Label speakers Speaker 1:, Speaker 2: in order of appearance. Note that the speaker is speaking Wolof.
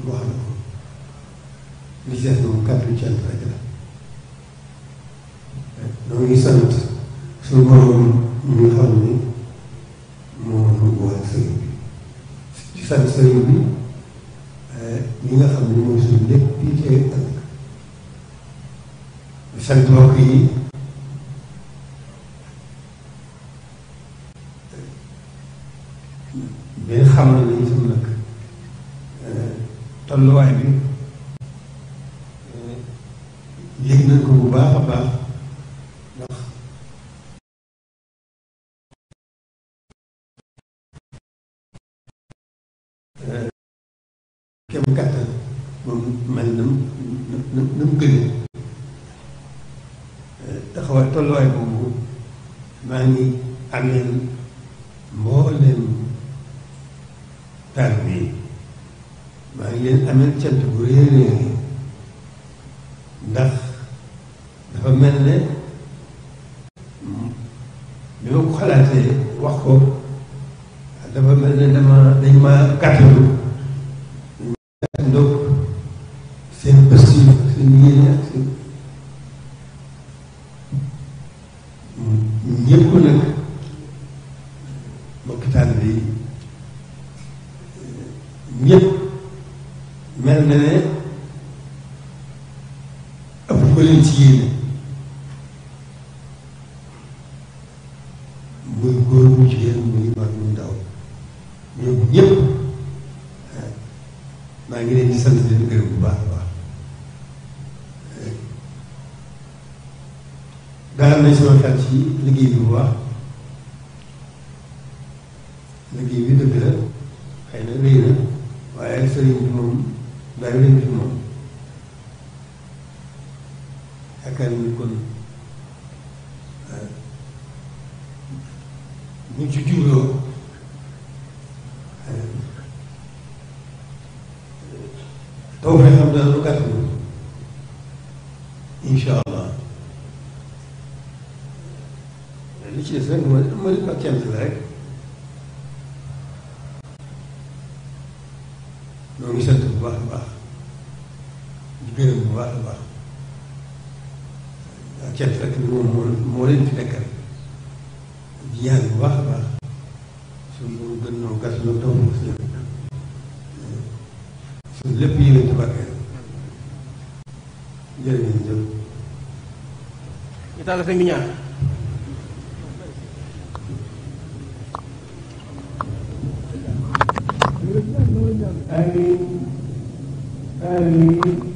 Speaker 1: wax na ko li ci des moom kàddu cant rek la. ñoo ngi sant suñu borom ñu nga xam ne moo ñu boole sëriñ bi di sant sëriñ bi ñi nga xam ne mooy suñu lépp bii tey ëllëg di sant mbokk yi benn xam ne nañu sam nag tolluwaay bi yëg nañ ko bu baax a baax ndax kem kàttan moom mel na mu gënee taxawaay tolluwaay boobu maa ngi ameel mbooleem taalibe yi maa ngi leen ameel cant bu réeréer ndax dafa mel ne bi ma ko xalaatee wax ko dafa mel ne dañ ma gàttalu ndox seen bés yi ak seen yéene ak seen ñëpp nag mbokki taalibe yi ñëpp mel na ne ëpp ko leen ci yéene muy góor mu jigéen muy mag muy ndaw ñoom ñëpp maa ngi leen di sant leen gërëm bu baax a baax dalal nañ sama xel ci liggéey bi bu baax liggéey bi dëgg la xëy na rëy na waaye sëriñ bi moom dara leen fi moom yaakaar ni kon ñu ci jubloo taw fee xam dana lu gàtt incha allah li ci des rek mooy ak cant la rek ñoo ngi sant bu baax a baax di gërëm bu baax a baax ak cant rek moom moo leen fi nekkal di ñaan bu baax a baax suñu borom gën ñoo gas ñoo taw si suñu lépp yéwén ci barkeel jërë ngeen jëf.
Speaker 2: ñu tàll sëñ bi ñaan. amiin amiin